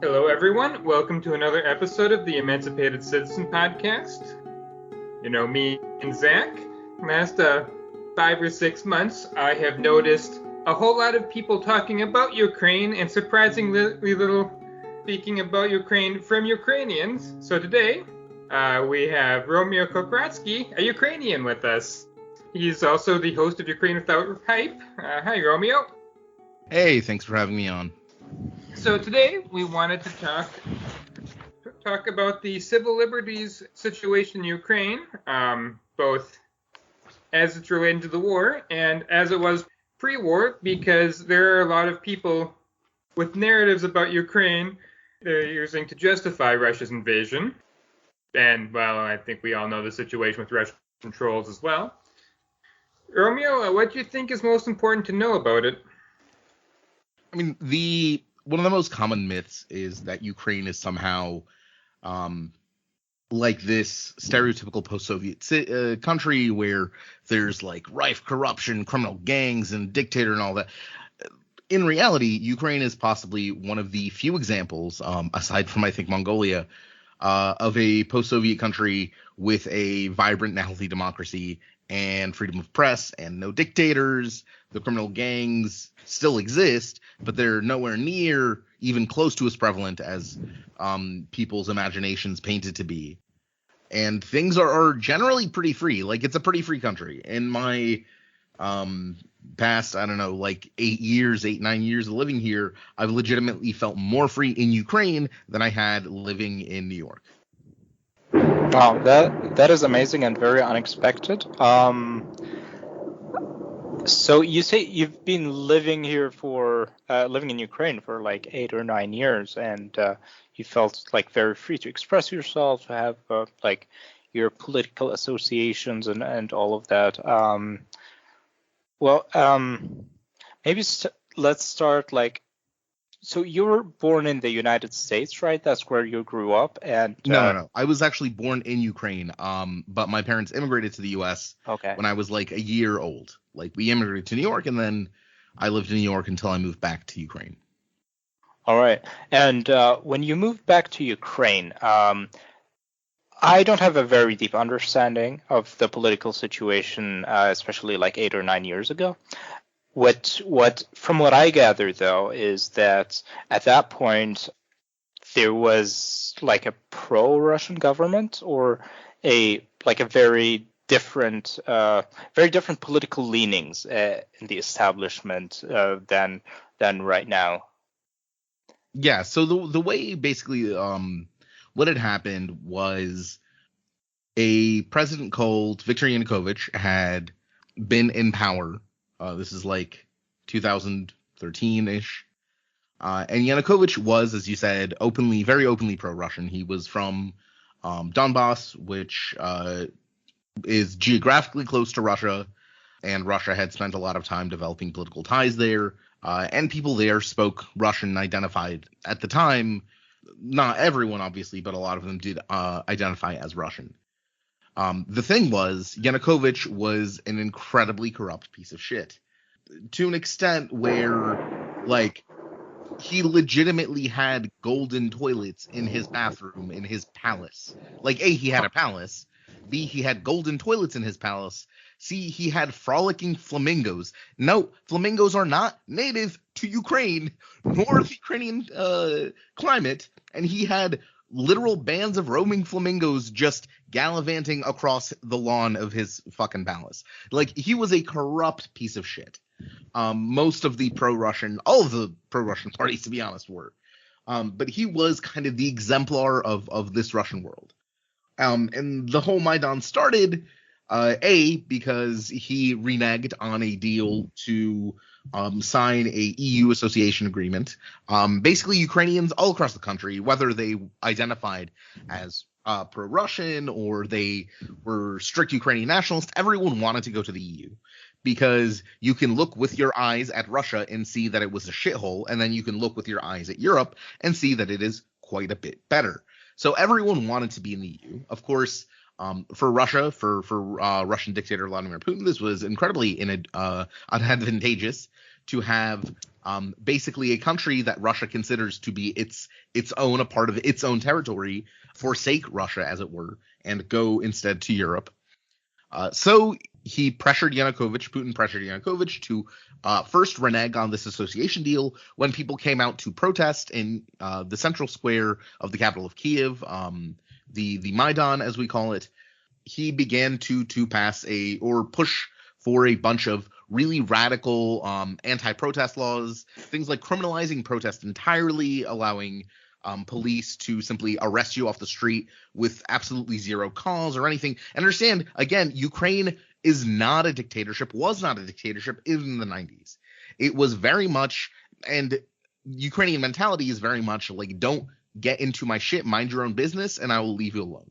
Hello, everyone. Welcome to another episode of the Emancipated Citizen Podcast. You know, me and Zach, last 5 or 6 months, I have noticed a whole lot of people talking about Ukraine and surprisingly little speaking about Ukraine from Ukrainians. So today, we have Romeo Kokriatzki, a Ukrainian, with us. He's also the host of Ukraine Without Hype. Hi, Romeo. Hey, thanks for having me on. So today we wanted to talk about the civil liberties situation in Ukraine, both as it's related to the war and as it was pre-war, because there are a lot of people with narratives about Ukraine they're using to justify Russia's invasion. And, well, I think we all know the situation with Russian trolls as well. Romeo, what do you think is most important to know about it? I mean, one of the most common myths is that Ukraine is somehow like this stereotypical post-Soviet country where there's like rife corruption, criminal gangs, and dictator and all that. In reality, Ukraine is possibly one of the few examples, aside from, I think, Mongolia, of a post-Soviet country with a vibrant and healthy democracy and freedom of press and no dictators. The criminal gangs still exist, but they're nowhere near even close to as prevalent as people's imaginations painted to be. And things are generally pretty free. Like, it's a pretty free country. In my past, I don't know, like 9 years of living here, I've legitimately felt more free in Ukraine than I had living in New York. Wow, that is amazing and very unexpected. So you say you've been living here living in Ukraine for like 8 or 9 years, and you felt like very free to express yourself, to have like your political associations and all of that. Maybe let's start like. So you were born in the United States, right? That's where you grew up, and No. I was actually born in Ukraine, but my parents immigrated to the U.S. When I was like a year old. Like, we immigrated to New York, and then I lived in New York until I moved back to Ukraine. All right. And when you moved back to Ukraine, I don't have a very deep understanding of the political situation, especially like 8 or 9 years ago. From what I gather, though, is that at that point there was like a pro-Russian government, or a very different political leanings in the establishment than right now. Yeah. So the way basically what had happened was a president called Viktor Yanukovych had been in power. This is like 2013-ish. And Yanukovych was, as you said, very openly pro-Russian. He was from Donbass, which is geographically close to Russia, and Russia had spent a lot of time developing political ties there. And people there spoke Russian, identified at the time. Not everyone, obviously, but a lot of them did identify as Russian. The thing was, Yanukovych was an incredibly corrupt piece of shit, to an extent where, like, he legitimately had golden toilets in his bathroom, in his palace. Like, A, he had a palace. B, he had golden toilets in his palace. C, he had frolicking flamingos. No, flamingos are not native to Ukraine, nor the Ukrainian climate. And he had literal bands of roaming flamingos just gallivanting across the lawn of his fucking palace. Like, he was a corrupt piece of shit. All of the pro-Russian parties, to be honest, were. But he was kind of the exemplar of this Russian world. And the whole Maidan started, because he reneged on a deal to sign a EU association agreement. Basically, Ukrainians all across the country, whether they identified as pro-Russian or they were strict Ukrainian nationalists, everyone wanted to go to the EU. Because you can look with your eyes at Russia and see that it was a shithole, and then you can look with your eyes at Europe and see that it is quite a bit better. So everyone wanted to be in the EU. Of course, for Russia, for Russian dictator Vladimir Putin, this was incredibly unadvantageous to have basically a country that Russia considers to be its own, a part of its own territory, forsake Russia, as it were, and go instead to Europe. So he Putin pressured Yanukovych to first renege on this association deal when people came out to protest in the central square of the capital of Kiev, the Maidan, as we call it. He began to pass push for a bunch of really radical anti-protest laws, things like criminalizing protest entirely, allowing police to simply arrest you off the street with absolutely zero cause or anything. And understand, again, Ukraine is not a dictatorship, was not a dictatorship even in the 90s. It was very much, and Ukrainian mentality is very much like, don't get into my shit, mind your own business, and I will leave you alone.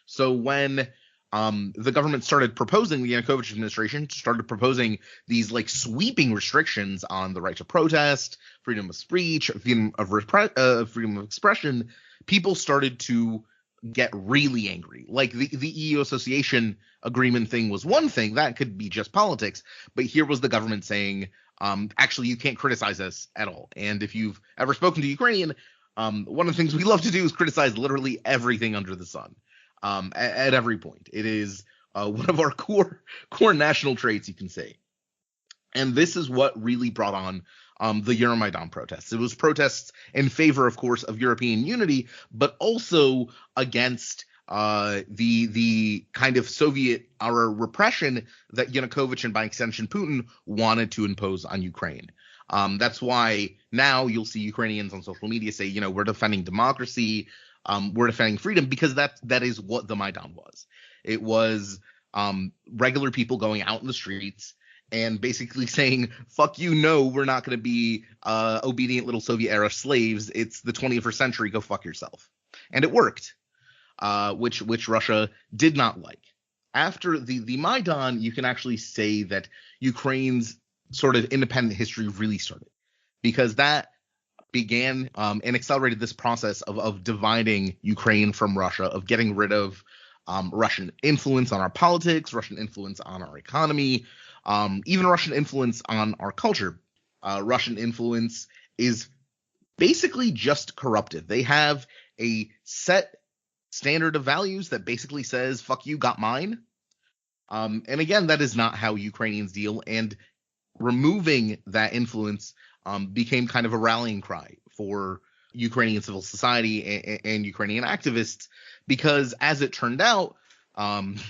So when the government started proposing, the Yanukovych administration started proposing these like sweeping restrictions on the right to protest, freedom of speech, freedom of expression, people started to get really angry. Like the EU association agreement thing was one thing that could be just politics, but here was the government saying, actually, you can't criticize us at all. And if you've ever spoken to Ukrainian, one of the things we love to do is criticize literally everything under the sun. At every point. It is one of our core national traits, you can say. And this is what really brought on the Euromaidan protests. It was protests in favor, of course, of European unity, but also against the kind of Soviet-era repression that Yanukovych and by extension Putin wanted to impose on Ukraine. That's why now you'll see Ukrainians on social media say, we're defending democracy, we're defending freedom, because that is what the Maidan was. It was regular people going out in the streets and basically saying, fuck you, no, we're not going to be obedient little Soviet-era slaves. It's the 21st century, go fuck yourself. And it worked, which Russia did not like. After the Maidan, you can actually say that Ukraine's sort of independent history really started, because that began and accelerated this process of dividing Ukraine from Russia, of getting rid of Russian influence on our politics, Russian influence on our economy, even Russian influence on our culture. Russian influence is basically just corrupted. They have a set standard of values that basically says, fuck you, got mine. And again, that is not how Ukrainians deal, and removing that influence became kind of a rallying cry for Ukrainian civil society and Ukrainian activists, because as it turned out,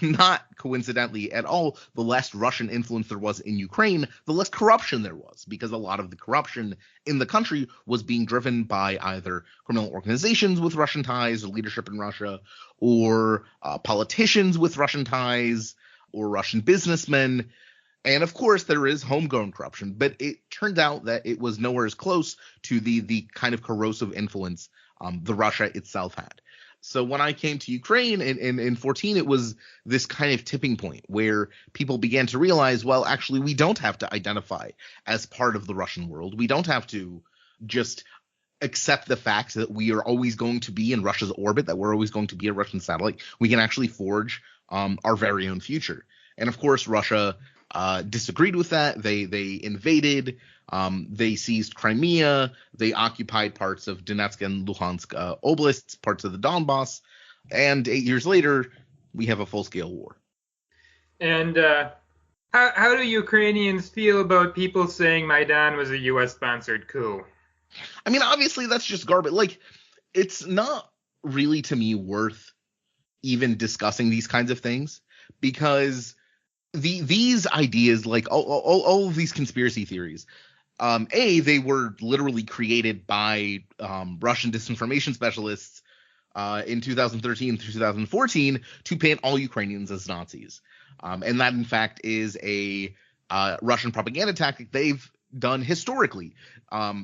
not coincidentally at all, the less Russian influence there was in Ukraine, the less corruption there was, because a lot of the corruption in the country was being driven by either criminal organizations with Russian ties or leadership in Russia, or politicians with Russian ties, or Russian businessmen. And of course, there is homegrown corruption, but it turned out that it was nowhere as close to the kind of corrosive influence the Russia itself had. So when I came to Ukraine in 14, it was this kind of tipping point where people began to realize, well, actually, we don't have to identify as part of the Russian world. We don't have to just accept the fact that we are always going to be in Russia's orbit, that we're always going to be a Russian satellite. We can actually forge our very own future. And of course, Russia disagreed with that. They invaded. They seized Crimea. They occupied parts of Donetsk and Luhansk oblasts, parts of the Donbass. And 8 years later, we have a full-scale war. And how do Ukrainians feel about people saying Maidan was a U.S.-sponsored coup? I mean, obviously, that's just garbage. Like, it's not really, to me, worth even discussing these kinds of things, because these ideas, like all of these conspiracy theories, they were literally created by Russian disinformation specialists in 2013 through 2014 to paint all Ukrainians as Nazis. And that, in fact, is a Russian propaganda tactic they've done historically.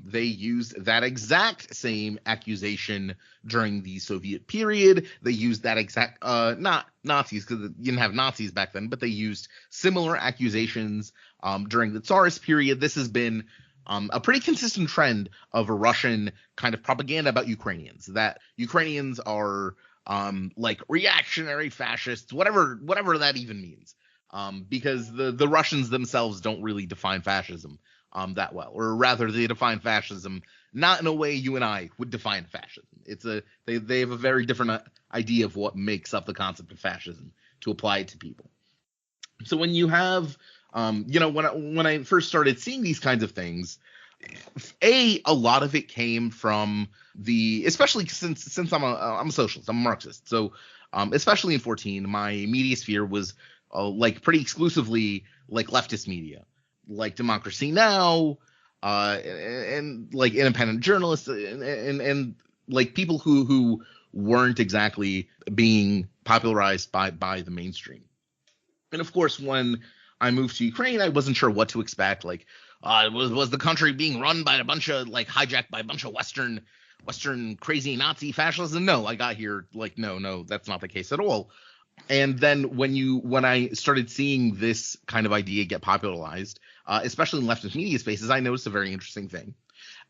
They used that exact same accusation during the Soviet period. They used that exact, not Nazis, because you didn't have Nazis back then, but they used similar accusations during the Tsarist period. This has been a pretty consistent trend of a Russian kind of propaganda about Ukrainians, that Ukrainians are like reactionary fascists, whatever that even means, because the Russians themselves don't really define fascism. that well, or rather, they define fascism not in a way you and I would define fascism. They have a very different idea of what makes up the concept of fascism to apply it to people. So when you have, when I first started seeing these kinds of things, a lot of it came from especially since I'm a socialist, I'm a Marxist. So especially in 14, my media sphere was like pretty exclusively like leftist media, like Democracy Now, and like independent journalists and like people who weren't exactly being popularized by the mainstream. And of course, when I moved to Ukraine, I wasn't sure what to expect. Like, was the country being run by a bunch of hijacked by a bunch of Western crazy Nazi fascists? And no, I got here like, no, that's not the case at all. And then when I started seeing this kind of idea get popularized, especially in leftist media spaces, I noticed a very interesting thing.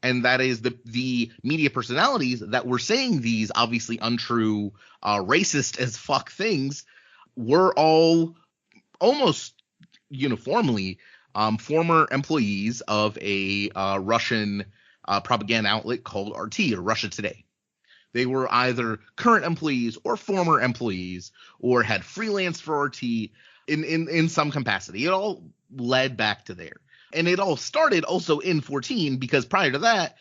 And that is the media personalities that were saying these obviously untrue, racist as fuck things were all almost uniformly former employees of a Russian propaganda outlet called RT, or Russia Today. They were either current employees or former employees, or had freelanced for RT in some capacity. It all led back to there. And it all started also in 14, because prior to that,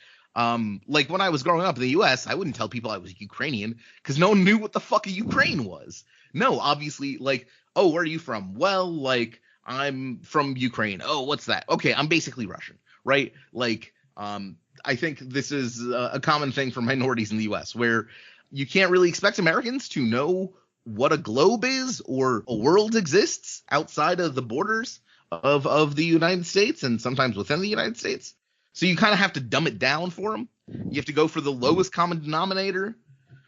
like when I was growing up in the US, I wouldn't tell people I was Ukrainian because no one knew what the fuck a Ukraine was. No, obviously, like, oh, where are you from? Well, like, I'm from Ukraine. Oh, what's that? Okay, I'm basically Russian, right? Like, I think this is a common thing for minorities in the US, where you can't really expect Americans to know what a globe is or a world exists outside of the borders of the United States, and sometimes within the United States. So you kind of have to dumb it down for them. You have to go for the lowest common denominator.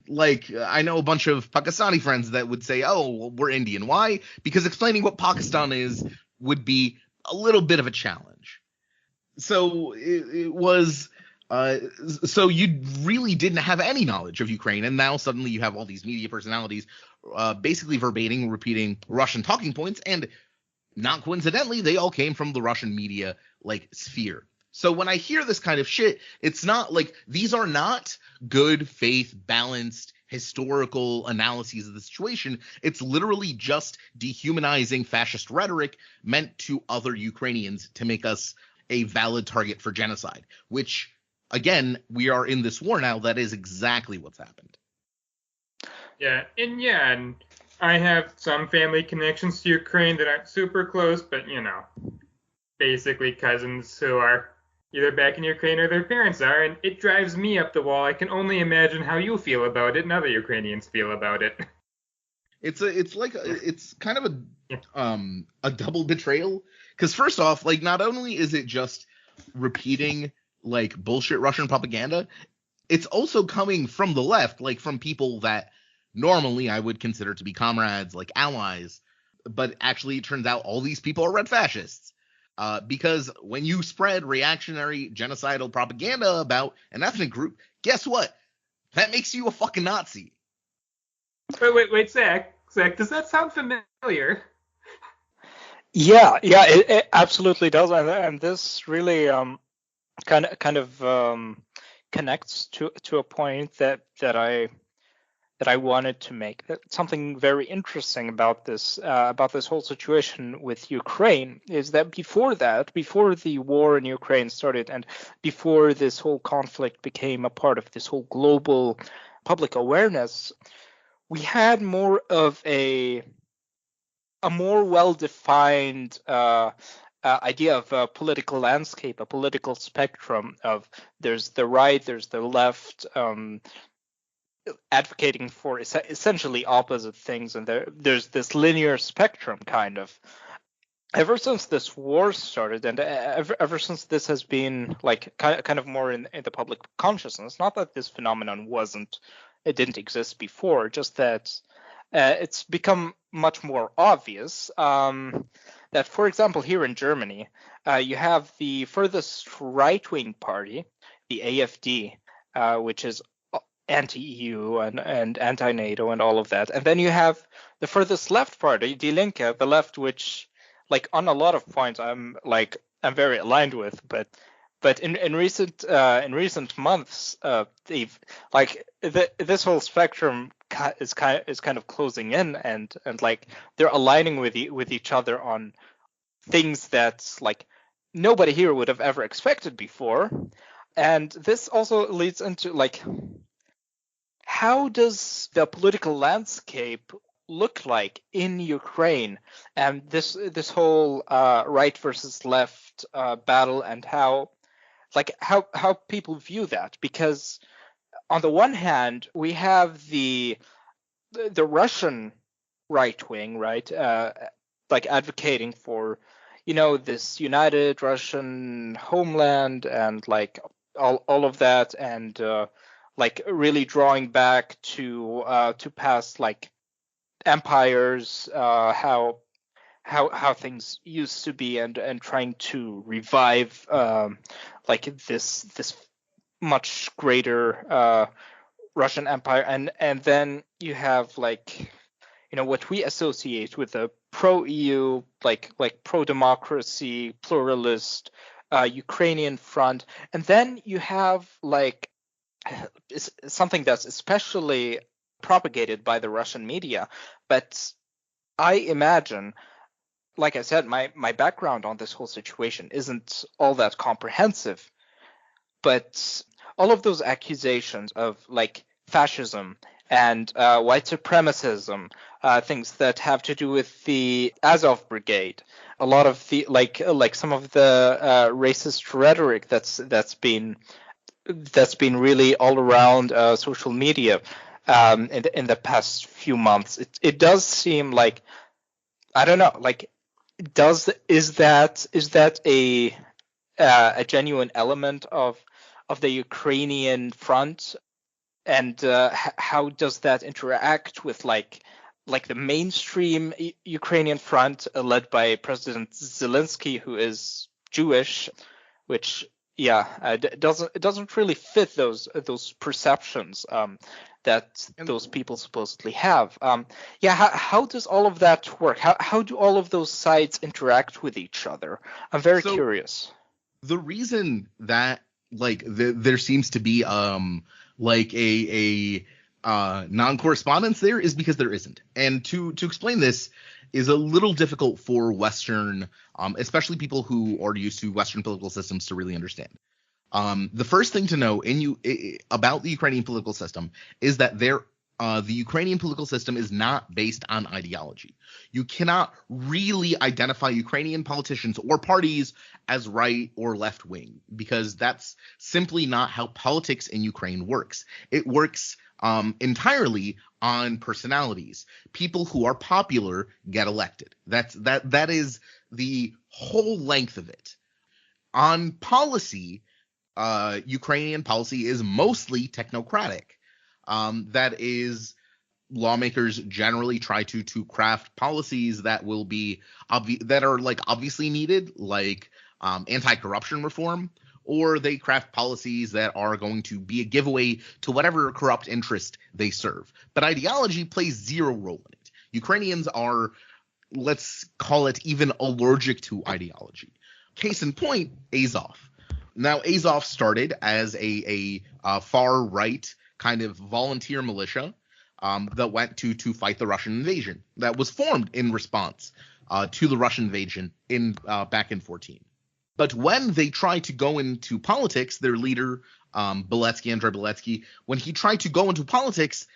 Like, I know a bunch of Pakistani friends that would say, oh, well, we're Indian. Why? Because explaining what Pakistan is would be a little bit of a challenge. So it was so you really didn't have any knowledge of Ukraine, and now suddenly you have all these media personalities basically verbatim repeating Russian talking points, and not coincidentally, they all came from the Russian media like sphere. So when I hear this kind of shit, it's not like these are not good faith, balanced, historical analyses of the situation. It's literally just dehumanizing fascist rhetoric meant to other Ukrainians to make us a valid target for genocide, which, again, we are in this war now. That is exactly what's happened. Yeah, and I have some family connections to Ukraine that aren't super close, but, basically cousins who are either back in Ukraine or their parents are, and it drives me up the wall. I can only imagine how you feel about it and other Ukrainians feel about it. It's kind of a double betrayal, because first off, like, not only is it just repeating like bullshit Russian propaganda, it's also coming from the left, like from people that normally I would consider to be comrades, like allies, but actually it turns out all these people are red fascists. Because when you spread reactionary genocidal propaganda about an ethnic group, guess what? That makes you a fucking Nazi. Wait, Zach, does that sound familiar? Yeah, it absolutely does, and this really kind of connects to a point that I wanted to make. Something very interesting about this whole situation with Ukraine is that before the war in Ukraine started, and before this whole conflict became a part of this whole global public awareness, we had more of a more well-defined idea of a political landscape, a political spectrum of there's the right, there's the left, advocating for essentially opposite things, and there's this linear spectrum kind of. Ever since this war started, and ever since this has been like kind of more in the public consciousness, not that this phenomenon didn't exist before, just that it's become much more obvious that, for example, here in Germany, you have the furthest right-wing party, the AfD, which is anti-EU and anti-NATO and all of that. And then you have the furthest left party, Die Linke, the left, which, like, on a lot of points, I'm like very aligned with. But in recent months, they've this whole spectrum is kind of closing in, and like they're aligning with each other on things that like nobody here would have ever expected before. And this also leads into like, how does the political landscape look like in Ukraine, and this whole right versus left battle, and how people view that? Because on the one hand, we have the Russian right wing, right, like advocating for, this united Russian homeland, and like all of that, and like really drawing back to past like empires, how things used to be, and trying to revive like this much greater Russian Empire, and then you have like what we associate with a pro-EU, like pro-democracy, pluralist Ukrainian front, and then you have like something that's especially propagated by the Russian media. But I imagine, like I said, my background on this whole situation isn't all that comprehensive, but all of those accusations of like fascism and white supremacism, things that have to do with the Azov Brigade, a lot of the like some of the racist rhetoric that's been really all around social media in the past few months. It does seem like, I don't know, like is that a genuine element of the Ukrainian front, and how does that interact with like the mainstream Ukrainian front led by President Zelensky, who is Jewish, which it doesn't really fit those perceptions that those people supposedly have. How does all of that work? How do all of those sides interact with each other? I'm very curious. The reason that like there seems to be like a non-correspondence there is because there isn't. And to explain this is a little difficult for Western, especially people who are used to Western political systems, to really understand. The first thing to know about the Ukrainian political system is that the Ukrainian political system is not based on ideology. You cannot really identify Ukrainian politicians or parties as right or left wing, because that's simply not how politics in Ukraine works. It works entirely on personalities. People who are popular get elected. That is the whole length of it. On policy, Ukrainian policy is mostly technocratic. That is, lawmakers generally try to craft policies that will be that are like obviously needed, like anti-corruption reform, or they craft policies that are going to be a giveaway to whatever corrupt interest they serve. But ideology plays zero role in it. Ukrainians are, let's call it, even allergic to ideology. Case in point, Azov. Now, Azov started as a far right kind of volunteer militia that went to fight the Russian invasion, that was formed in response to the Russian invasion back in 2014. But when they tried to go into politics, their leader, Andrei Beletsky, when he tried to go into politics,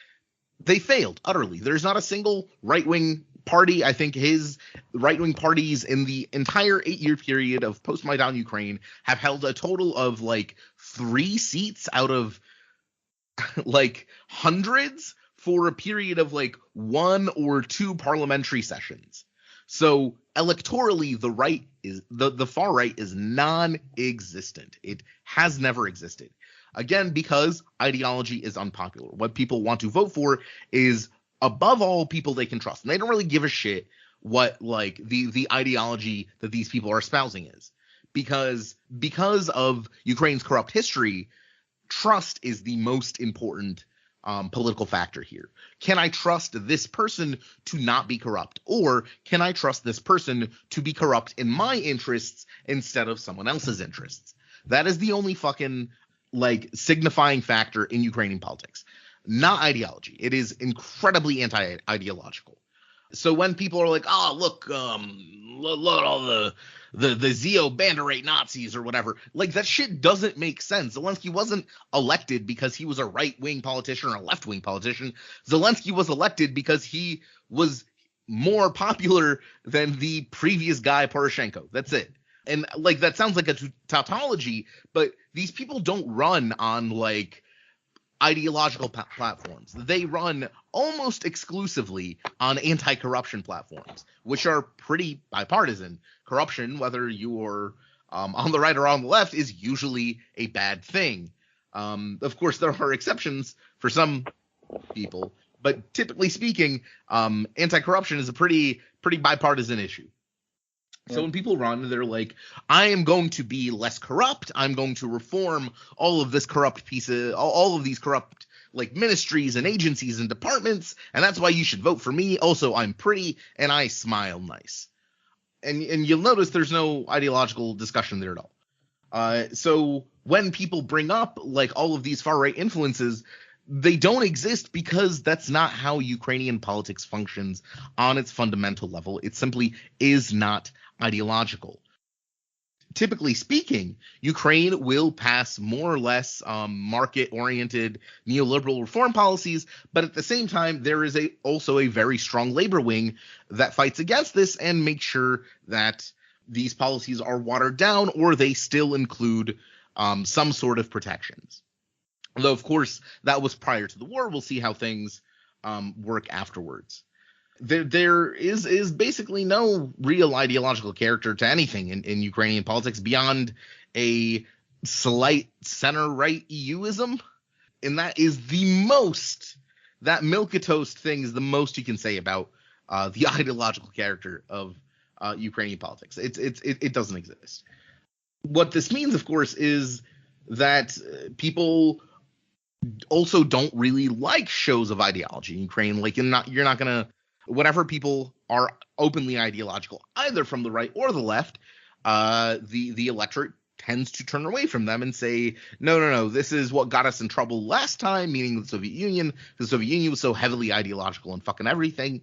they failed utterly. There's not a single right-wing party. I think his right-wing parties in the entire 8-year period of post-Maidan Ukraine have held a total of like 3 seats out of like hundreds for a period of like 1 or 2 parliamentary sessions. So electorally, the far right is non-existent. It has never existed. Again, because ideology is unpopular. What people want to vote for is, above all, people they can trust. And they don't really give a shit what like the ideology that these people are espousing is. Because of Ukraine's corrupt history, trust is the most important political factor here. Can I trust this person to not be corrupt? Or can I trust this person to be corrupt in my interests instead of someone else's interests? That is the only fucking signifying factor in Ukrainian politics, not ideology. It is incredibly anti-ideological. So when people are like, oh, look at all the Zio Banderate Nazis or whatever, that shit doesn't make sense. Zelensky wasn't elected because he was a right-wing politician or a left-wing politician. Zelensky was elected because he was more popular than the previous guy, Poroshenko. That's it. And that sounds like a tautology, but these people don't run on ideological platforms. They run almost exclusively on anti-corruption platforms, which are pretty bipartisan. Corruption, whether you're on the right or on the left, is usually a bad thing. Of course, there are exceptions for some people, but typically speaking, anti-corruption is a pretty bipartisan issue. So when people run, they're like, I am going to be less corrupt. I'm going to reform all of this corrupt pieces, all of these corrupt ministries and agencies and departments. And that's why you should vote for me. Also, I'm pretty and I smile nice. And you'll notice there's no ideological discussion there at all. So when people bring up all of these far right influences, they don't exist because that's not how Ukrainian politics functions on its fundamental level. It simply is not ideological. Typically speaking, Ukraine will pass more or less market-oriented neoliberal reform policies, but at the same time, there is also a very strong labor wing that fights against this and makes sure that these policies are watered down or they still include some sort of protections. Although, of course, that was prior to the war. We'll see how things work afterwards. There is basically no real ideological character to anything in Ukrainian politics beyond a slight center-right EUism. And that is that milquetoast thing is the most you can say about the ideological character of Ukrainian politics. It doesn't exist. What this means, of course, is that people also don't really like shows of ideology in Ukraine. You're not gonna, whenever people are openly ideological, either from the right or the left, the electorate tends to turn away from them and say, no, this is what got us in trouble last time, meaning the Soviet Union. The Soviet Union was so heavily ideological and fucking everything.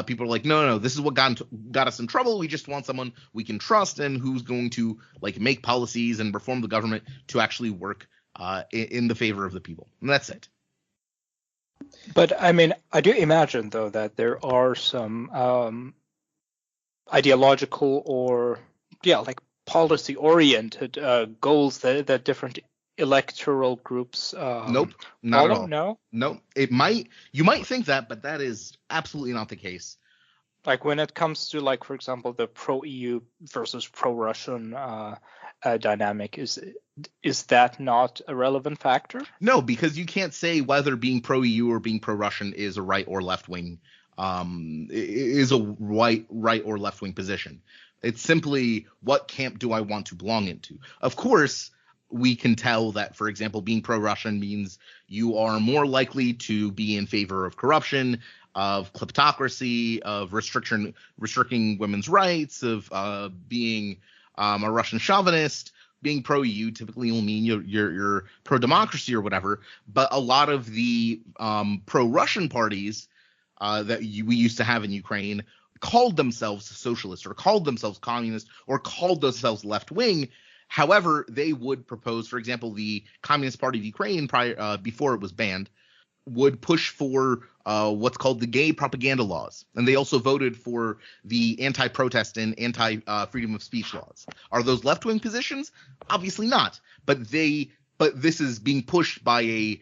People are like, no, this is what got us in trouble. We just want someone we can trust and who's going to make policies and reform the government to actually work in the favor of the people. And that's it. But I mean, I do imagine, though, that there are some ideological or, policy-oriented goals that different electoral groups Nope, not at all. No? You might think that, but that is absolutely not the case. When it comes to, for example, the pro-EU versus pro-Russian dynamic, is that not a relevant factor? No, because you can't say whether being pro-EU or being pro-Russian is a right or left wing is a right or left wing position. It's simply, what camp do I want to belong into? Of course, we can tell that, for example, being pro-Russian means you are more likely to be in favor of corruption, of kleptocracy, of restricting women's rights, of being a Russian chauvinist. Being pro-EU typically will mean you're pro-democracy or whatever. But a lot of the pro-Russian parties that we used to have in Ukraine called themselves socialist or called themselves communist or called themselves left-wing. However, they would propose, for example, the Communist Party of Ukraine before it was banned would push for what's called the gay propaganda laws. And they also voted for the anti-protest and anti-freedom of speech laws. Are those left-wing positions? Obviously not. But this is being pushed by a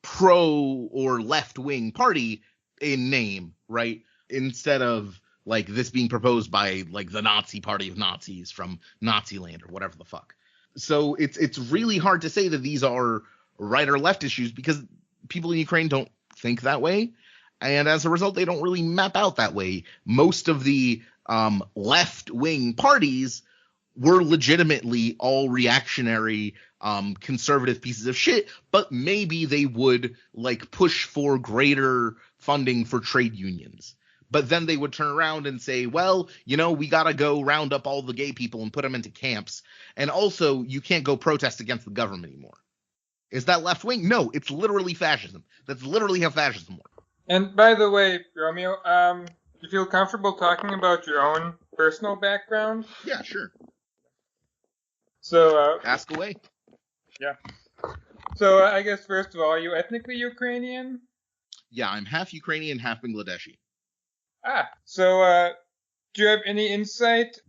pro or left-wing party in name, right? Instead of this being proposed by the Nazi party of Nazis from Nazi land or whatever the fuck. So it's really hard to say that these are right or left issues because people in Ukraine don't think that way. And as a result, they don't really map out that way. Most of the left-wing parties were legitimately all reactionary, conservative pieces of shit, but maybe they would like push for greater funding for trade unions. But then they would turn around and say, well, we got to go round up all the gay people and put them into camps. And also, you can't go protest against the government anymore. Is that left wing? No, it's literally fascism. That's literally how fascism works. And by the way, Romeo, you feel comfortable talking about your own personal background? Yeah, sure. So, ask away. Yeah. So, I guess first of all, are you ethnically Ukrainian? Yeah, I'm half Ukrainian, half Bangladeshi. So do you have any insight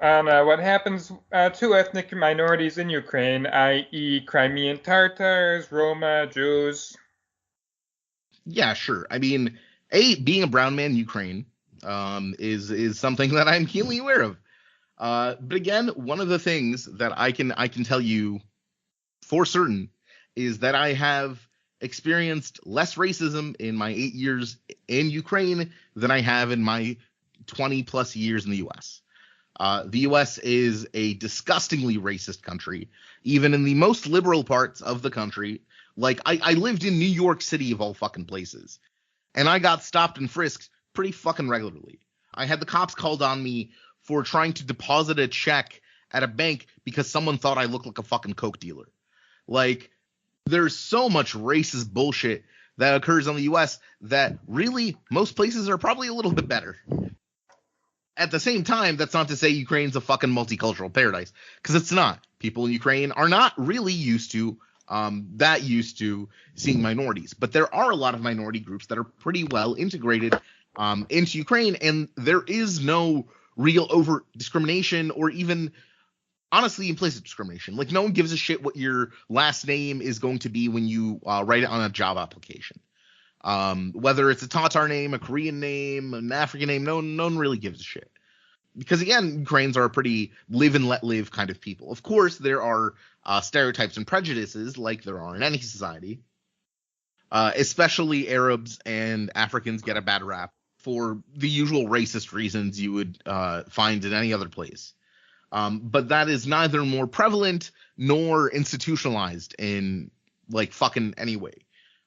on what happens to ethnic minorities in Ukraine, i.e. Crimean Tatars, Roma, Jews? Yeah, sure. I mean, being a brown man in Ukraine is something that I'm keenly aware of. But again, one of the things that I can tell you for certain is that I have experienced less racism in my 8 years in Ukraine than I have in my 20 plus years in the US. The US is a disgustingly racist country, even in the most liberal parts of the country. Like, I lived in New York City of all fucking places, and I got stopped and frisked pretty fucking regularly. I had the cops called on me for trying to deposit a check at a bank because someone thought I looked like a fucking coke dealer. Like, there's so much racist bullshit that occurs in the US that really most places are probably a little bit better. At the same time, that's not to say Ukraine's a fucking multicultural paradise, because it's not. People in Ukraine are not really used to seeing minorities, but there are a lot of minority groups that are pretty well integrated into Ukraine, and there is no real overt discrimination or even honestly implicit discrimination. Like, no one gives a shit what your last name is going to be when you write it on a job application. Whether it's a Tatar name, a Korean name, an African name, no one really gives a shit. Because again, Ukrainians are a pretty live and let live kind of people. Of course, there are stereotypes and prejudices like there are in any society. Especially Arabs and Africans get a bad rap for the usual racist reasons you would find in any other place. But that is neither more prevalent nor institutionalized in like fucking any way.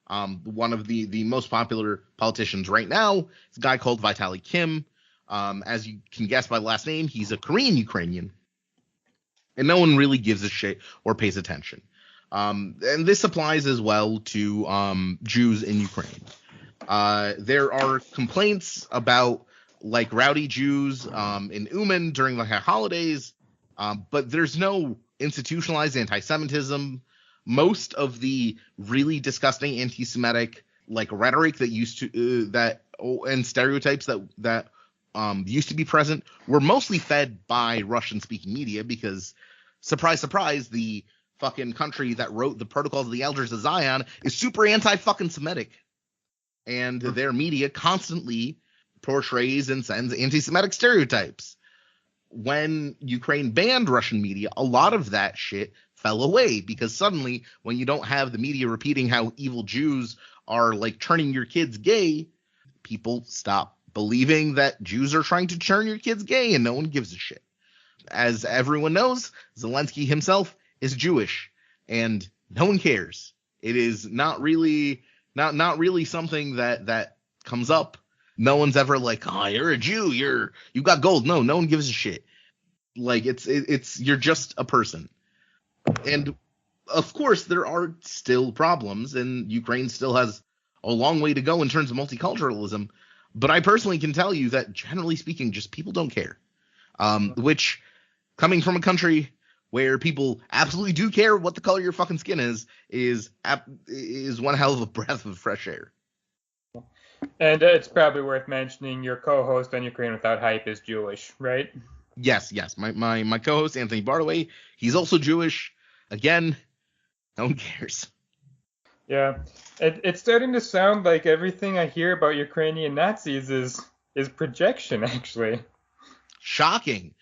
One of the most popular politicians right now is a guy called Vitaly Kim. As you can guess by the last name, he's a Korean Ukrainian. And no one really gives a shit or pays attention. And this applies as well to Jews in Ukraine. There are complaints about like rowdy Jews in Uman during the holidays, but there's no institutionalized anti-Semitism. Most of the really disgusting anti-Semitic like rhetoric that used to and stereotypes that used to be present were mostly fed by Russian-speaking media because, surprise, surprise, the fucking country that wrote the Protocols of the Elders of Zion is super anti-fucking Semitic, and their media constantly portrays and sends anti-Semitic stereotypes. When Ukraine banned Russian media, a lot of that shit fell away because suddenly when you don't have the media repeating how evil Jews are like turning your kids gay, people stop believing that Jews are trying to turn your kids gay and no one gives a shit. As everyone knows, Zelensky himself is Jewish and no one cares. It is not really something that comes up. No one's ever like, oh, you're a Jew, you got gold. No one gives a shit. Like it's you're just a person. And of course there are still problems and Ukraine still has a long way to go in terms of multiculturalism. But I personally can tell you that generally speaking, just people don't care. Which coming from a country where people absolutely do care what the color of your fucking skin is one hell of a breath of fresh air. And it's probably worth mentioning your co-host on Ukraine Without Hype is Jewish, right? Yes. My co-host, Anthony Bardaway, he's also Jewish. Again, no one cares. Yeah. It's starting to sound like everything I hear about Ukrainian Nazis is projection, actually. Shocking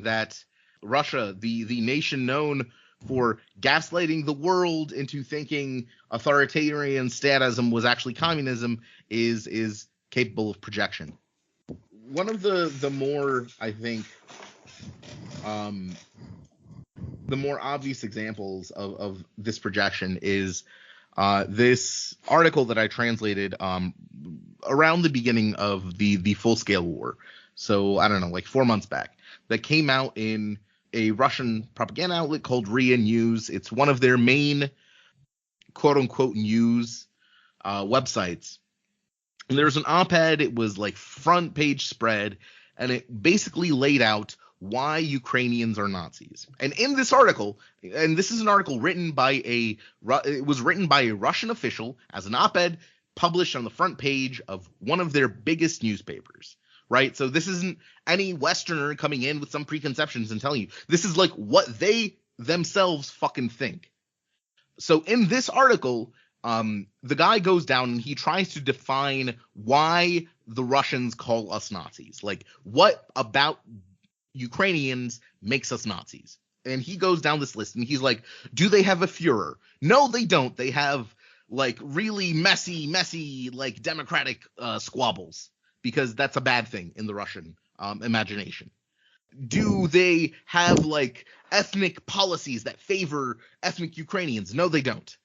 that Russia, the nation known for gaslighting the world into thinking authoritarian statism was actually communism, is capable of projection. One of the more, I think, the more obvious examples of this projection is this article that I translated around the beginning of the full-scale war. So I don't know, like 4 months back, that came out in a Russian propaganda outlet called RIA News. It's one of their main quote-unquote news websites. And there's an op-ed. It was like front page spread, and it basically laid out why Ukrainians are Nazis. And in this article, and this is an article written by it was written by a Russian official as an op-ed published on the front page of one of their biggest newspapers, right? So this isn't any Westerner coming in with some preconceptions and telling you. This is like what they themselves fucking think. So in this article, the guy goes down and he tries to define why the Russians call us Nazis. Like, what about Ukrainians makes us Nazis? And he goes down this list and he's like, do they have a Führer? No, they don't. They have like really messy, like democratic squabbles, because that's a bad thing in the Russian imagination. Do they have like ethnic policies that favor ethnic Ukrainians? No, they don't.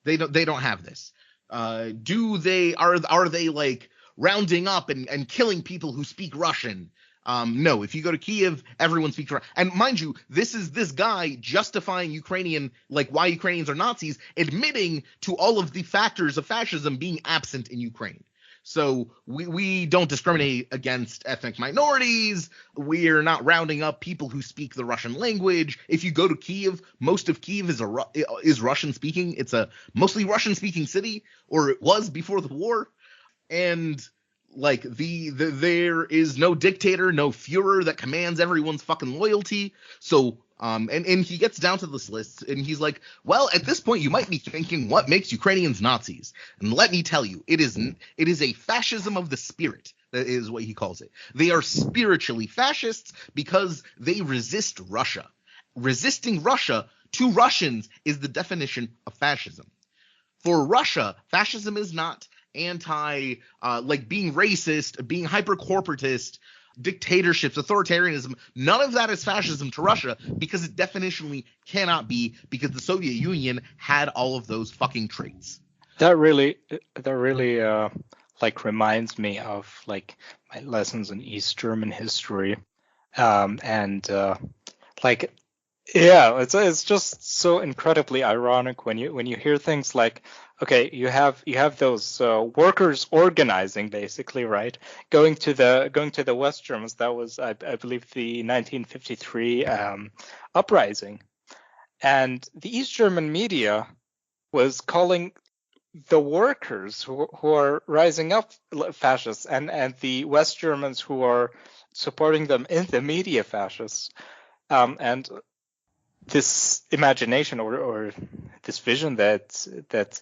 They don't have this. Are they like rounding up and killing people who speak Russian? No, if you go to Kiev, everyone speaks Russian. And mind you, this is this guy justifying why Ukrainians are Nazis, admitting to all of the factors of fascism being absent in Ukraine. So we don't discriminate against ethnic minorities. We're not rounding up people who speak the Russian language. If you go to Kiev, most of Kiev is Russian speaking. It's a mostly Russian speaking city, or it was before the war. And like there is no dictator, no Führer that commands everyone's fucking loyalty. So and he gets down to this list and he's like, well, at this point you might be thinking, what makes Ukrainians Nazis? And let me tell you, it is a fascism of the spirit. That is what he calls it. They are spiritually fascists because they resist Russia. Resisting Russia to Russians is the definition of fascism. For Russia, fascism is not anti like being racist, being hyper-corporatist, dictatorships, authoritarianism. None of that is fascism to Russia, because it definitionally cannot be, because the Soviet Union had all of those fucking traits. That really like reminds me of like my lessons in East German history, it's just so incredibly ironic when you hear things like, okay, you have those workers organizing, basically, right? Going to the West Germans. That was, I believe, the 1953 uprising, and the East German media was calling the workers who are rising up fascists, and the West Germans who are supporting them in the media fascists, and this imagination or this vision that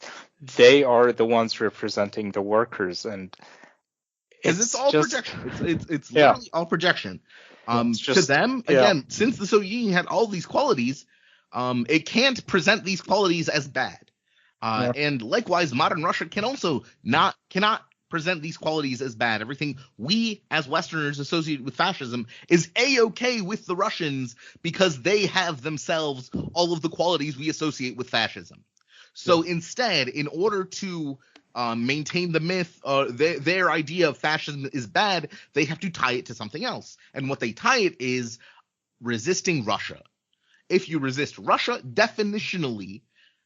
they are the ones representing the workers, and it's all projection. It's literally all projection. To them, again, since the Soviet Union had all these qualities, it can't present these qualities as bad. And likewise, modern Russia cannot present these qualities as bad. Everything we as Westerners associate with fascism is A-okay with the Russians, because they have themselves all of the qualities we associate with fascism. So instead, in order to maintain the myth, their idea of fascism is bad, they have to tie it to something else. And what they tie it is resisting Russia. If you resist Russia, definitionally,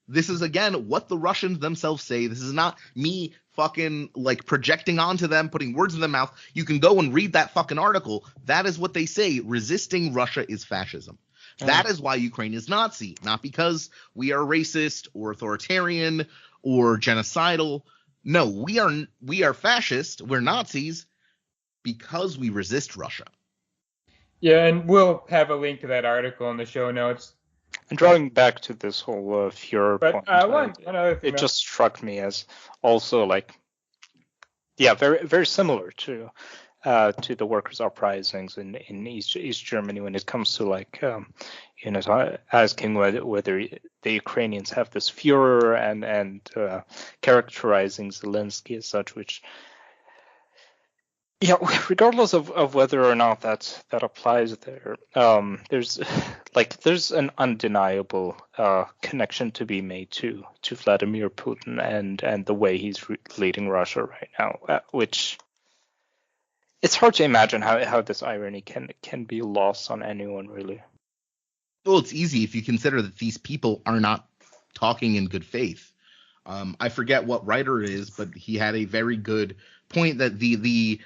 this is, again, what the Russians themselves say. This is not me fucking like projecting onto them, putting words in their mouth. You can go and read that fucking article. That is what they say. Resisting Russia is fascism. That is why Ukraine is Nazi, not because we are racist or authoritarian or genocidal. No, we are fascist. We're Nazis because we resist Russia. Yeah, and we'll have a link to that article in the show notes. And drawing back to this whole Führer point, one other thing, it just struck me as also like, very very similar to the workers' uprisings in East Germany when it comes to like asking whether the Ukrainians have this Führer and characterizing Zelensky as such, which Yeah, regardless of whether or not that applies there, there's an undeniable connection to be made to Vladimir Putin and the way he's leading Russia right now, which it's hard to imagine how this irony can be lost on anyone, really. Well, it's easy if you consider that these people are not talking in good faith. I forget what writer it is, but he had a very good point that the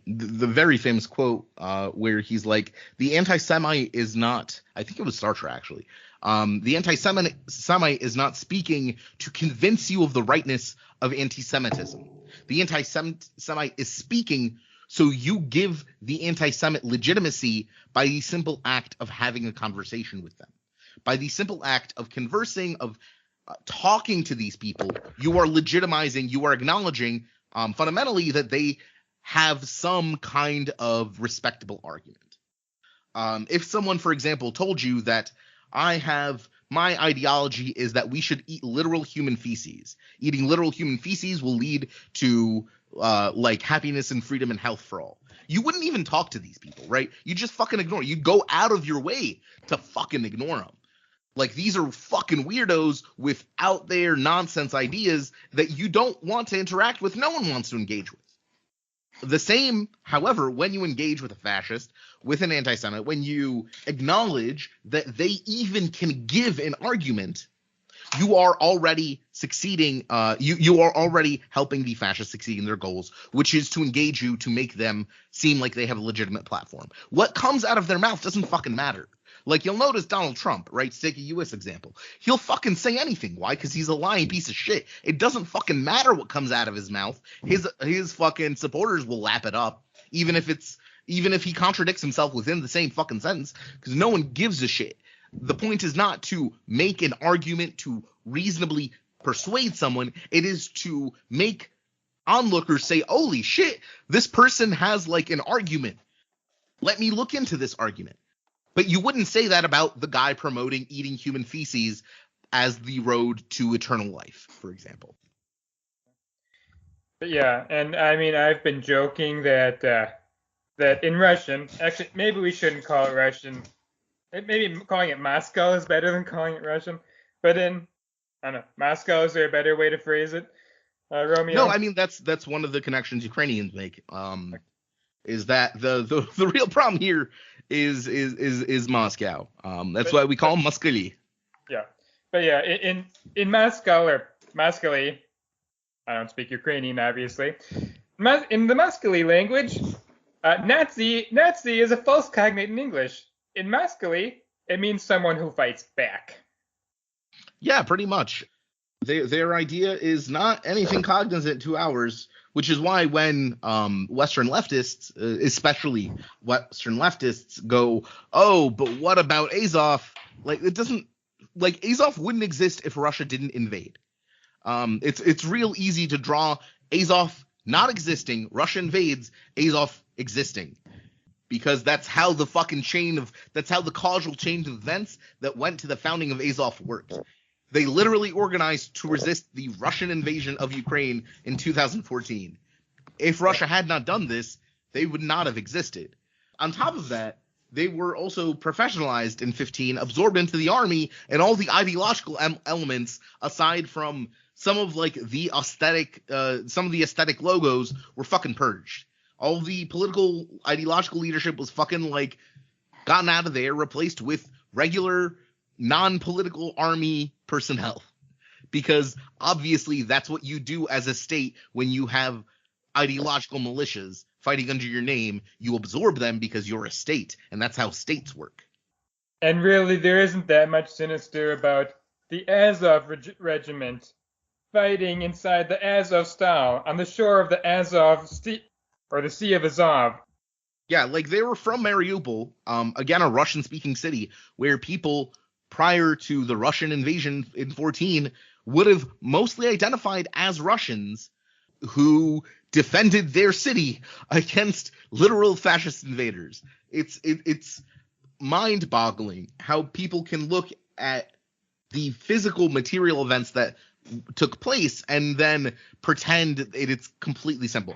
very famous quote where he's like, the anti-Semite is not, I think it was Sartre actually, the anti-Semite is not speaking to convince you of the rightness of anti-Semitism. The anti-Semite is speaking so you give the anti-Semite legitimacy by the simple act of having a conversation with them. By the simple act of conversing, of talking to these people, you are legitimizing, you are acknowledging fundamentally that they have some kind of respectable argument. If someone, for example, told you that my ideology is that we should eat literal human feces. Eating literal human feces will lead to happiness and freedom and health for all. You wouldn't even talk to these people, right? You just fucking ignore. You'd go out of your way to fucking ignore them. Like, these are fucking weirdos with out there nonsense ideas that you don't want to interact with. No one wants to engage with. The same, however, when you engage with a fascist, with an anti-Semite, when you acknowledge that they even can give an argument, you are already succeeding. You are already helping the fascists succeed in their goals, which is to engage you, to make them seem like they have a legitimate platform. What comes out of their mouth doesn't fucking matter. Like, you'll notice Donald Trump, right? To take a U.S. example. He'll fucking say anything. Why? Because he's a lying piece of shit. It doesn't fucking matter what comes out of his mouth. His fucking supporters will lap it up, even if he contradicts himself within the same fucking sentence, because no one gives a shit. The point is not to make an argument to reasonably persuade someone. It is to make onlookers say, holy shit, this person has like an argument. Let me look into this argument. But you wouldn't say that about the guy promoting eating human feces as the road to eternal life, for example. Yeah, and I mean, I've been joking that in Russian, actually, maybe we shouldn't call it Russian. Maybe calling it Moscow is better than calling it Russian. But I don't know, Moscow, is there a better way to phrase it, Romeo? No, I mean, that's one of the connections Ukrainians make. Is that the real problem here is Moscow. That's why we call them Moskali. Yeah, but yeah, in Moscow or Moskali, I don't speak Ukrainian, obviously. In the Moskali language, Nazi is a false cognate in English. In Moskali, it means someone who fights back. Yeah, pretty much. Their idea is not anything cognizant to ours, which is why when Western leftists, especially Western leftists, go, oh, but what about Azov? Like, it doesn't, like, Azov wouldn't exist if Russia didn't invade. It's real easy to draw Azov not existing, Russia invades, Azov existing. Because that's how the causal chain of events that went to the founding of Azov worked. They literally organized to resist the Russian invasion of Ukraine in 2014. If Russia had not done this, they would not have existed. On top of that, they were also professionalized in 15, absorbed into the army, and all the ideological elements, aside from some of the aesthetic logos, were fucking purged. All the political ideological leadership was fucking gotten out of there, replaced with regular non-political army personnel, because obviously that's what you do as a state when you have ideological militias fighting under your name. You absorb them because you're a state, and that's how states work. And really, there isn't that much sinister about the Azov regiment fighting inside the Azovstal on the shore of the Azov or the Sea of Azov. Yeah, they were from Mariupol, again, a Russian-speaking city where people prior to the Russian invasion in 14 would have mostly identified as Russians who defended their city against literal fascist invaders. It's mind-boggling how people can look at the physical material events that took place and then pretend it's completely simple.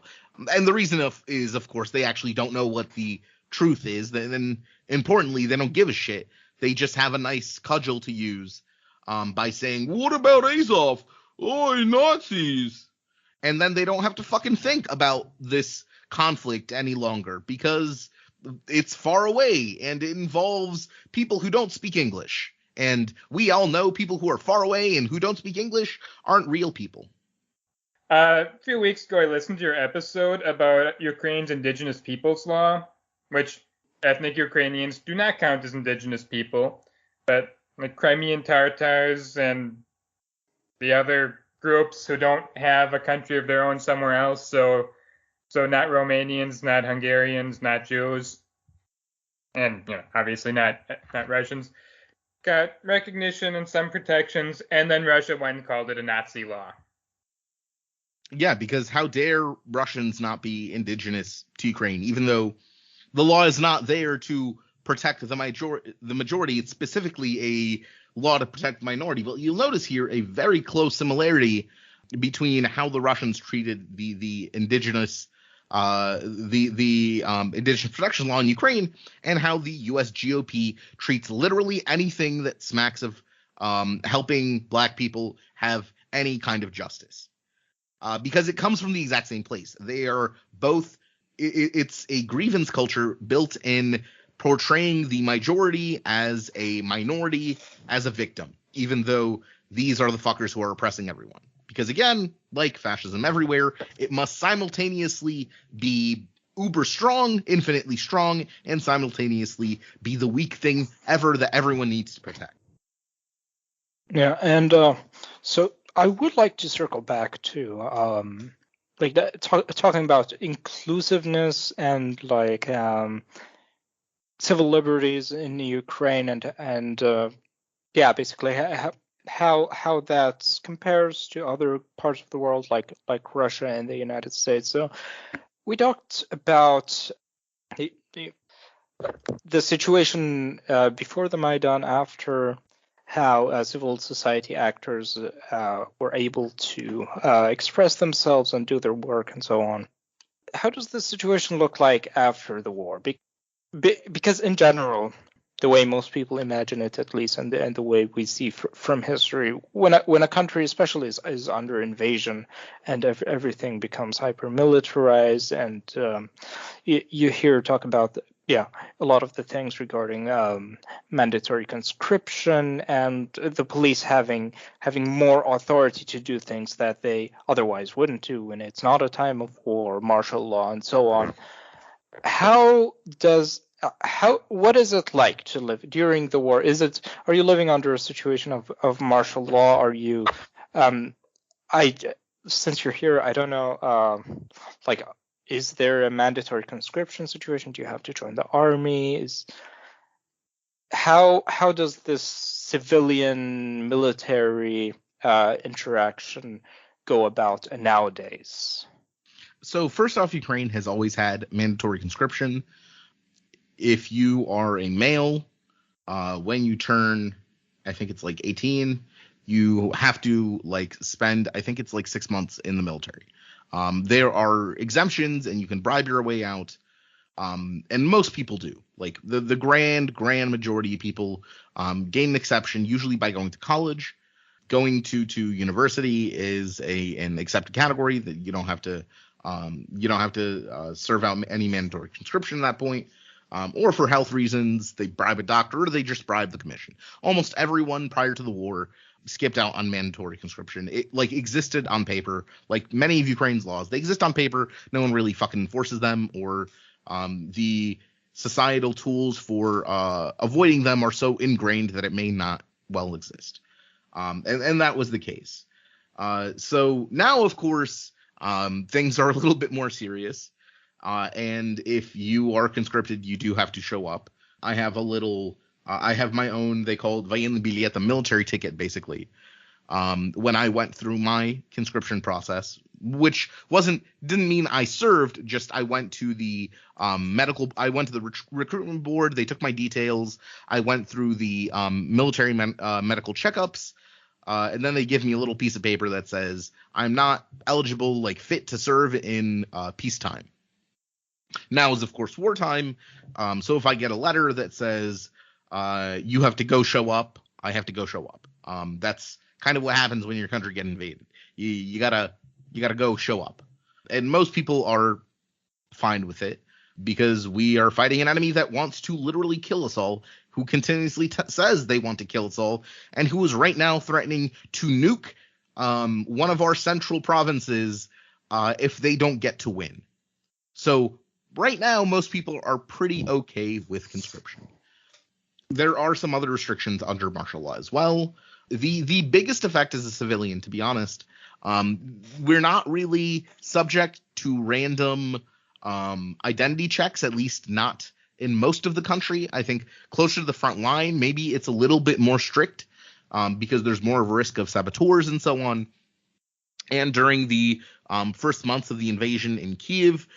And the reason is, of course, they actually don't know what the truth is. And importantly, they don't give a shit. They just have a nice cudgel to use by saying, what about Azov? Oh, Nazis. And then they don't have to fucking think about this conflict any longer because it's far away and it involves people who don't speak English. And we all know people who are far away and who don't speak English aren't real people. A few weeks ago, I listened to your episode about Ukraine's indigenous peoples law, which ethnic Ukrainians do not count as indigenous people, but like Crimean Tatars and the other groups who don't have a country of their own somewhere else, so not Romanians, not Hungarians, not Jews, and obviously not Russians, got recognition and some protections, and then Russia went and called it a Nazi law. Yeah, because how dare Russians not be indigenous to Ukraine, even though the law is not there to protect the majority. It's specifically a law to protect the minority. But you'll notice here a very close similarity between how the Russians treated the indigenous indigenous protection law in Ukraine and how the U.S. GOP treats literally anything that smacks of helping black people have any kind of justice. Because it comes from the exact same place. They are both it's a grievance culture built in portraying the majority as a minority, as a victim, even though these are the fuckers who are oppressing everyone. Because again, like fascism everywhere, it must simultaneously be uber strong, infinitely strong, and simultaneously be the weak thing ever that everyone needs to protect. Yeah, and so I would like to circle back to like that, talking about inclusiveness and like civil liberties in Ukraine and yeah, basically how that compares to other parts of the world like Russia and the United States. So we talked about the situation before the Maidan, after, how civil society actors were able to express themselves and do their work and so on. How does the situation look like after the war? Because in general, the way most people imagine it, at least, and the way we see from history, when a country especially is under invasion and everything becomes hyper-militarized, and you hear talk about a lot of the things regarding mandatory conscription and the police having more authority to do things that they otherwise wouldn't do when it's not a time of war, martial law, and so on. What is it like to live during the war? Are you living under a situation of martial law? Are you since you're here, I don't know, is there a mandatory conscription situation? Do you have to join the army? How does this civilian military interaction go about nowadays? So first off, Ukraine has always had mandatory conscription. If you are a male, when you turn, I think it's like 18, you have to spend, I think it's 6 months in the military. There are exemptions and you can bribe your way out. And most people do. The grand majority of people gain an exception, usually by going to college. Going to university is an accepted category that you don't have to serve out any mandatory conscription at that point. Or for health reasons, they bribe a doctor or they just bribe the commission. Almost everyone prior to the war skipped out on mandatory conscription. It existed on paper, like many of Ukraine's laws. They exist on paper. No one really fucking enforces them, or the societal tools for avoiding them are so ingrained that it may not well exist. And that was the case. So now, of course, things are a little bit more serious. And if you are conscripted, you do have to show up. I have I have my own, they call it voyenny bilet, the military ticket, basically. When I went through my conscription process, which didn't mean I served, just I went to the I went to the recruitment board. They took my details. I went through the military medical checkups. And then they give me a little piece of paper that says I'm not eligible, like fit to serve in peacetime. Now is, of course, wartime. So if I get a letter that says you have to go show up, I have to go show up. That's kind of what happens when your country gets invaded. You gotta go show up. And most people are fine with it because we are fighting an enemy that wants to literally kill us all, who continuously says they want to kill us all, and who is right now threatening to nuke one of our central provinces if they don't get to win. So right now, most people are pretty okay with conscription. There are some other restrictions under martial law as well. The biggest effect as a civilian, to be honest, we're not really subject to random identity checks, at least not in most of the country. I think closer to the front line, maybe it's a little bit more strict because there's more of a risk of saboteurs and so on. And during the first months of the invasion in Kyiv,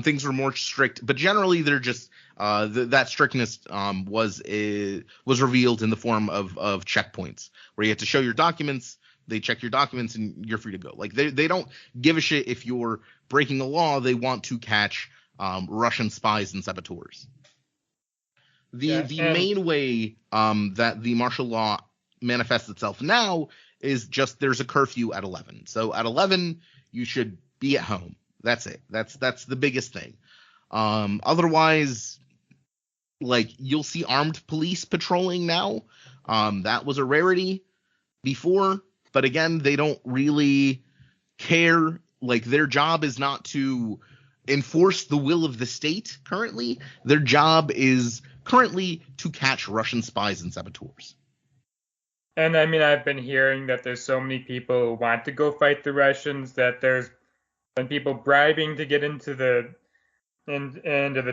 things were more strict, but generally they're just that strictness was revealed in the form of checkpoints where you have to show your documents. They check your documents and you're free to go. Like they don't give a shit if you're breaking the law. They want to catch Russian spies and saboteurs. The main way that the martial law manifests itself now is just there's a curfew at 11. So at 11 you should be at home. That's it. That's the biggest thing. Otherwise, like you'll see armed police patrolling now. That was a rarity before, but again, they don't really care. Like their job is not to enforce the will of the state currently. Their job is currently to catch Russian spies and saboteurs. And I mean, I've been hearing that there's so many people who want to go fight the Russians that there's been people bribing to get into the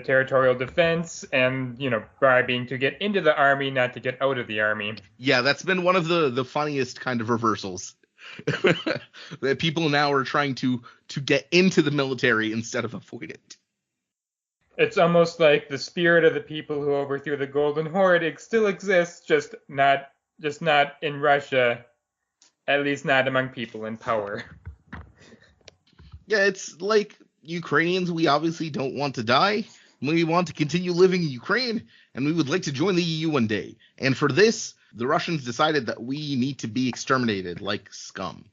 territorial defense and, bribing to get into the army, not to get out of the army. Yeah, that's been one of the funniest kind of reversals. That people now are trying to get into the military instead of avoid it. It's almost like the spirit of the people who overthrew the Golden Horde. It still exists, just not in Russia, at least not among people in power. Yeah, it's like Ukrainians, we obviously don't want to die. We want to continue living in Ukraine, and we would like to join the EU one day. And for this, the Russians decided that we need to be exterminated like scum.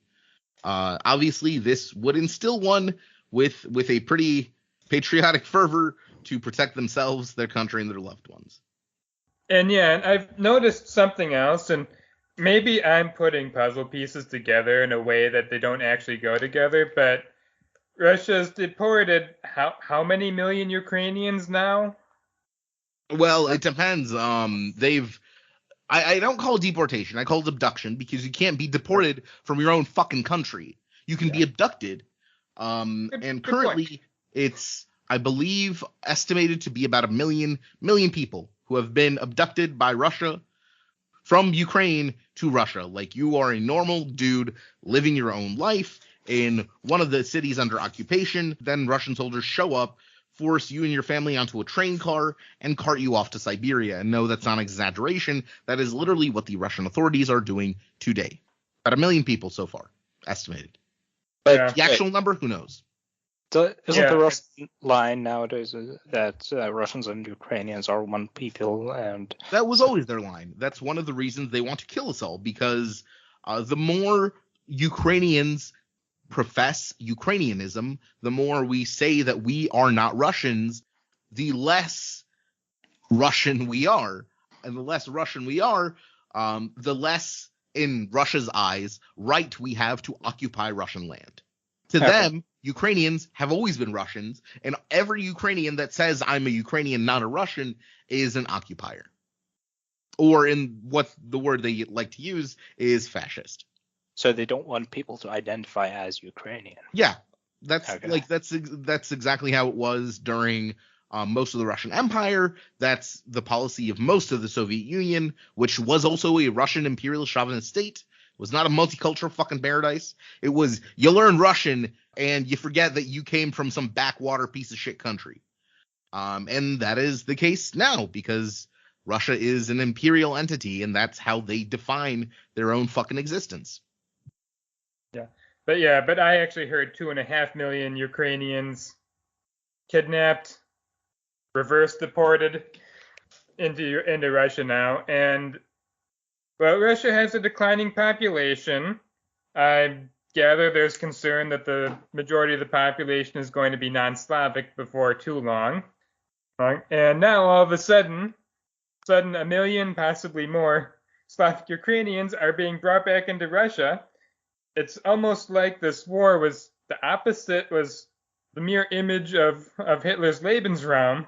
Obviously, this would instill one with a pretty patriotic fervor to protect themselves, their country, and their loved ones. And yeah, I've noticed something else, and maybe I'm putting puzzle pieces together in a way that they don't actually go together, but Russia's deported how many million Ukrainians now? Well, it depends. I don't call it deportation. I call it abduction because you can't be deported from your own fucking country. You can be abducted. And currently it's, I believe, estimated to be about 1 million people who have been abducted by Russia from Ukraine to Russia. Like you are a normal dude living your own life in one of the cities under occupation. Then Russian soldiers show up, force you and your family onto a train car, and cart you off to Siberia. And no, that's not an exaggeration. That is literally what the Russian authorities are doing today. About 1 million people so far, estimated. But the actual number, who knows? So isn't the Russian line nowadays that Russians and Ukrainians are one people? And that was always their line. That's one of the reasons they want to kill us all, because the more Ukrainians profess Ukrainianism, the more we say that we are not Russians, the less Russian we are. And the less Russian we are, the less, in Russia's eyes, right we have to occupy Russian land. To them, Ukrainians have always been Russians, and every Ukrainian that says I'm a Ukrainian, not a Russian, is an occupier. Or in what the word they like to use is fascist. So they don't want people to identify as Ukrainian. Yeah, that's exactly how it was during most of the Russian Empire. That's the policy of most of the Soviet Union, which was also a Russian imperial chauvinist state. It was not a multicultural fucking paradise. It was, you learn Russian and you forget that you came from some backwater piece of shit country. And that is the case now, because Russia is an imperial entity, and that's how they define their own fucking existence. But I actually heard 2.5 million Ukrainians kidnapped, reverse deported into Russia now, and Russia has a declining population. I gather there's concern that the majority of the population is going to be non-Slavic before too long. And now all of a sudden 1 million, possibly more, Slavic Ukrainians are being brought back into Russia. It's almost like this war was the opposite, was the mere image of Hitler's Lebensraum,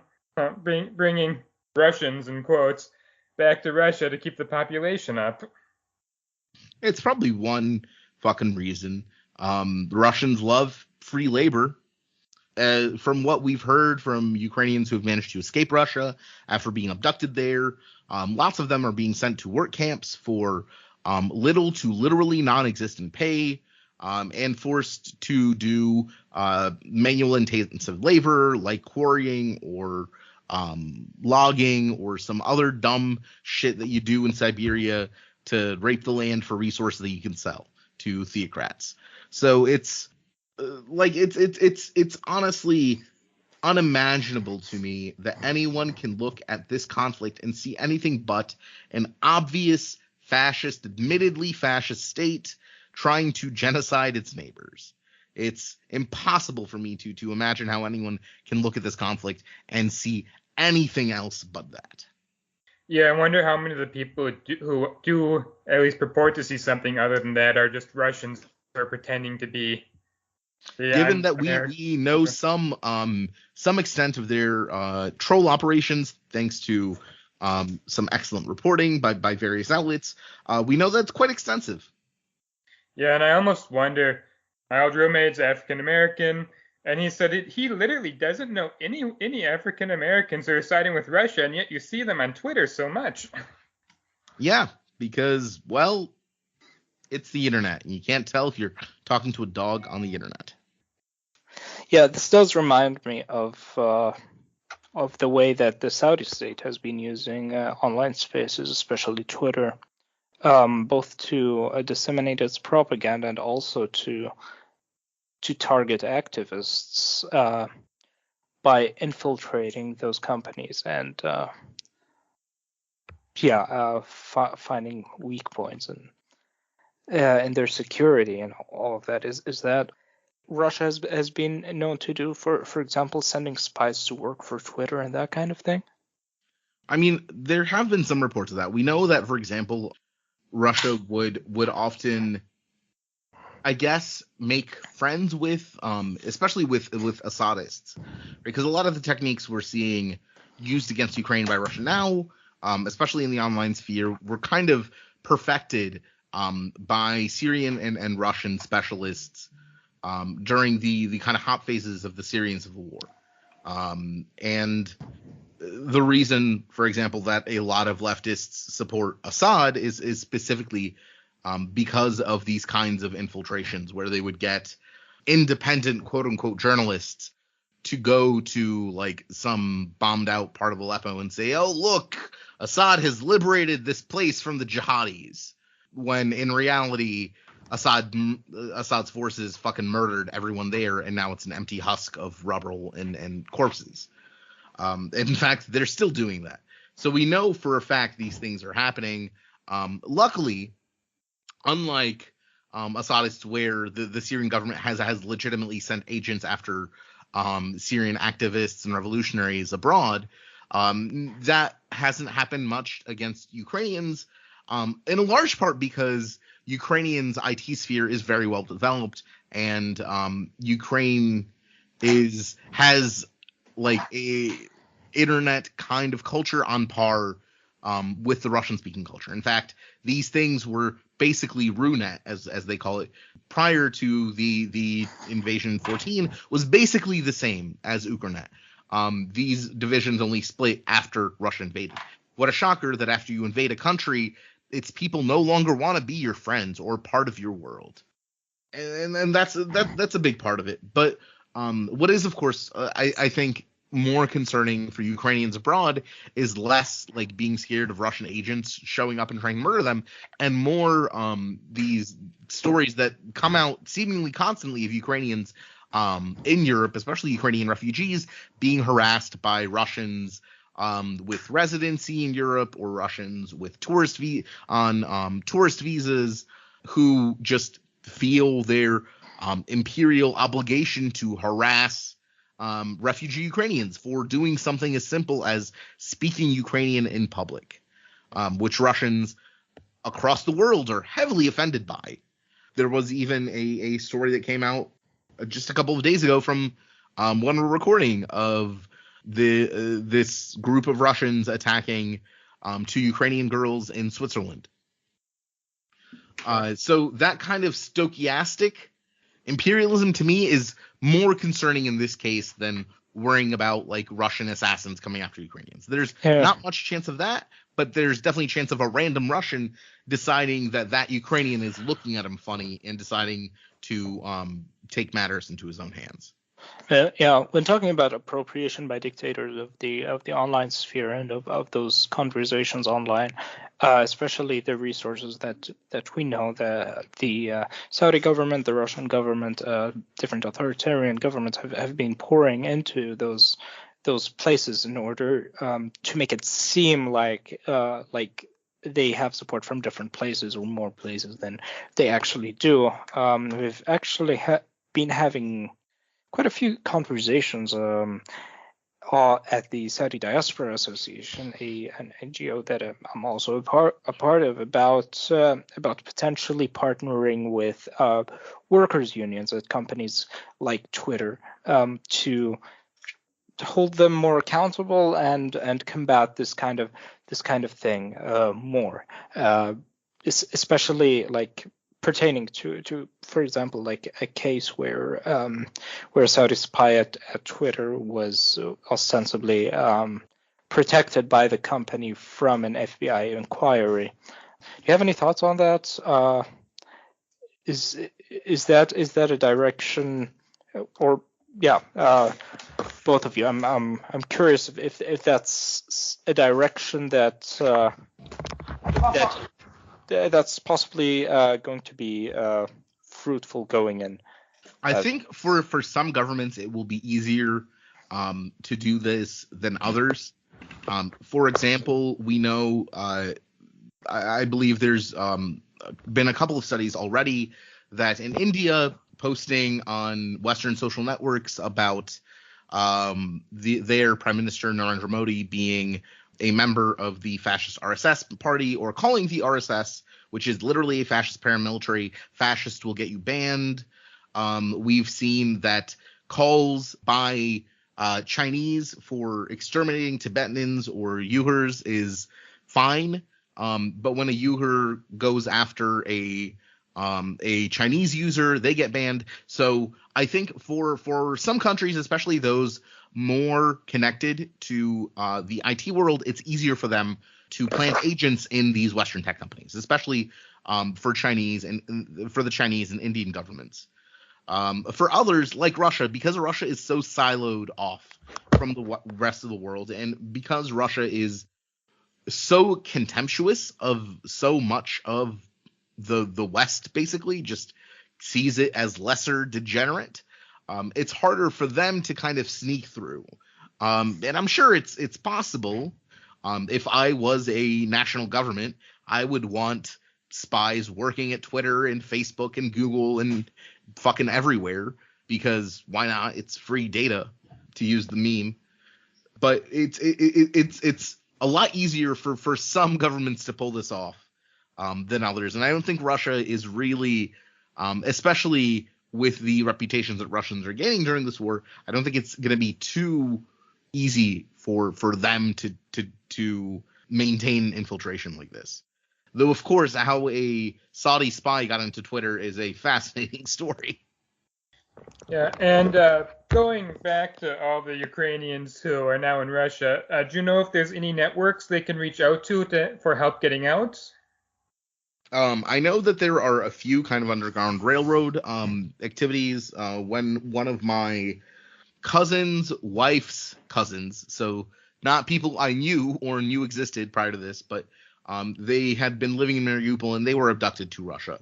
bringing Russians, in quotes, back to Russia to keep the population up. It's probably one fucking reason. The Russians love free labor. From what we've heard from Ukrainians who have managed to escape Russia after being abducted there, lots of them are being sent to work camps for little to literally non-existent pay, and forced to do manual intensive labor like quarrying or logging or some other dumb shit that you do in Siberia to rape the land for resources that you can sell to theocrats. So it's it's honestly unimaginable to me that anyone can look at this conflict and see anything but an obvious fascist, admittedly fascist state trying to genocide its neighbors. It's impossible for me to imagine how anyone can look at this conflict and see anything else but that. Yeah, I wonder how many of the people who do at least purport to see something other than that are just Russians who are pretending to be. Given that we know some extent of their troll operations, thanks to some excellent reporting by various outlets, we know that's quite extensive. Yeah, and I almost wonder, my old roommate's African American, and he said he literally doesn't know any African Americans who are siding with Russia, and yet you see them on Twitter so much. Yeah, because, well, it's the internet, and you can't tell if you're talking to a dog on the internet. Yeah, this does remind me of the way that the Saudi state has been using online spaces, especially Twitter, both to disseminate its propaganda and also to target activists by infiltrating those companies and finding weak points and their security and all of that. Is that Russia has been known to do, for example, sending spies to work for Twitter and that kind of thing? I mean, there have been some reports of that. We know that, for example, Russia would often, I guess, make friends with, especially with Assadists, because a lot of the techniques we're seeing used against Ukraine by Russia now, especially in the online sphere, were kind of perfected by Syrian and Russian specialists during the kind of hot phases of the Syrian civil war. And the reason, for example, that a lot of leftists support Assad is specifically because of these kinds of infiltrations where they would get independent, quote unquote, journalists to go to like some bombed out part of Aleppo and say, oh, look, Assad has liberated this place from the jihadis, when in reality Assad's forces fucking murdered everyone there, and now it's an empty husk of rubble and corpses. In fact, they're still doing that. So we know for a fact these things are happening. Luckily, unlike Assadists, where the Syrian government has legitimately sent agents after Syrian activists and revolutionaries abroad, that hasn't happened much against Ukrainians, in a large part because Ukrainians' IT sphere is very well developed, and Ukraine has like a internet kind of culture on par with the Russian-speaking culture. In fact, these things were basically RuNet, as they call it, prior to the invasion in 2014, was basically the same as Ukrnet. These divisions only split after Russia invaded. What a shocker that after you invade a country, its people no longer want to be your friends or part of your world. And that's a big part of it. But what is, of course, I think more concerning for Ukrainians abroad is less like being scared of Russian agents showing up and trying to murder them, and more these stories that come out seemingly constantly of Ukrainians in Europe, especially Ukrainian refugees, being harassed by Russians with residency in Europe, or Russians with tourist visas, who just feel their imperial obligation to harass refugee Ukrainians for doing something as simple as speaking Ukrainian in public, which Russians across the world are heavily offended by. There was even a story that came out just a couple of days ago from when we're recording of this group of Russians attacking 2 Ukrainian girls in Switzerland. So that kind of stochastic imperialism to me is more concerning in this case than worrying about like Russian assassins coming after Ukrainians. There's not much chance of that, but there's definitely a chance of a random Russian deciding that Ukrainian is looking at him funny and deciding to take matters into his own hands. When talking about appropriation by dictators of the online sphere and of those conversations online, especially the resources that we know that the Saudi government, the Russian government, different authoritarian governments have been pouring into those places in order to make it seem like they have support from different places or more places than they actually do. We've actually been having quite a few conversations at the Saudi Diaspora Association, an NGO that I'm also a part of, about potentially partnering with workers' unions at companies like Twitter to hold them more accountable and combat this kind of thing more, especially like pertaining to, for example, like a case where a Saudi spy at Twitter was ostensibly protected by the company from an FBI inquiry. Do you have any thoughts on that? Is that a direction, or both of you? I'm curious if that's a direction that's possibly going to be fruitful going in. I think for some governments it will be easier to do this than others. For example, we know I believe there's been a couple of studies already that in India, posting on Western social networks about their Prime Minister Narendra Modi being a member of the fascist RSS party, or calling the RSS, which is literally a fascist paramilitary, fascist will get you banned. We've seen that calls by Chinese for exterminating Tibetans or Uyghurs is fine, but when a Uyghur goes after a Chinese user, they get banned. So I think for some countries, especially those more connected to the IT world, it's easier for them to plant agents in these Western tech companies, especially for Chinese and for the Chinese and Indian governments. For others, like Russia, because Russia is so siloed off from the rest of the world, and because Russia is so contemptuous of so much of the West, basically just sees it as lesser degenerate, it's harder for them to kind of sneak through. And I'm sure it's possible. If I was a national government, I would want spies working at Twitter and Facebook and Google and fucking everywhere, because why not? It's free data, to use the meme. But it's a lot easier for some governments to pull this off than others. And I don't think Russia is really, especially with the reputations that Russians are gaining during this war, I don't think it's going to be too easy for them to maintain infiltration like this. Though, of course, how a Saudi spy got into Twitter is a fascinating story. Yeah, and going back to all the Ukrainians who are now in Russia, do you know if there's any networks they can reach out to for help getting out? I know that there are a few kind of underground railroad activities. When one of my cousin's wife's cousins, so not people I knew or knew existed prior to this, but they had been living in Mariupol and they were abducted to Russia.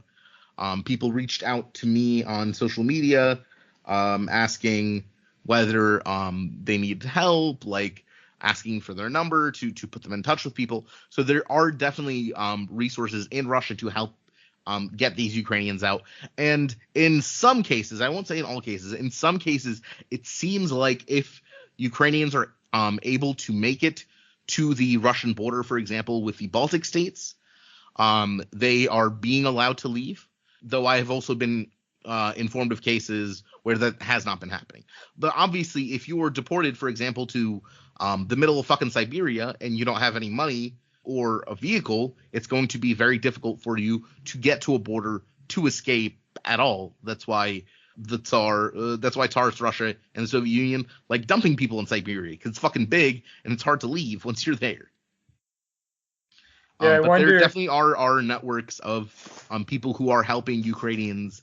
People reached out to me on social media asking whether they needed help, like asking for their number to put them in touch with people. So there are definitely resources in Russia to help get these Ukrainians out. And in some cases, I won't say in all cases, in some cases, it seems like if Ukrainians are able to make it to the Russian border, for example, with the Baltic states, they are being allowed to leave. Though I have also been informed of cases where that has not been happening. But obviously, if you were deported, for example, to the middle of fucking Siberia and you don't have any money or a vehicle, it's going to be very difficult for you to get to a border to escape at all. That's why Tsarist Russia and the Soviet Union like dumping people in Siberia, because it's fucking big and it's hard to leave once you're there. Yeah, but there definitely are networks of people who are helping Ukrainians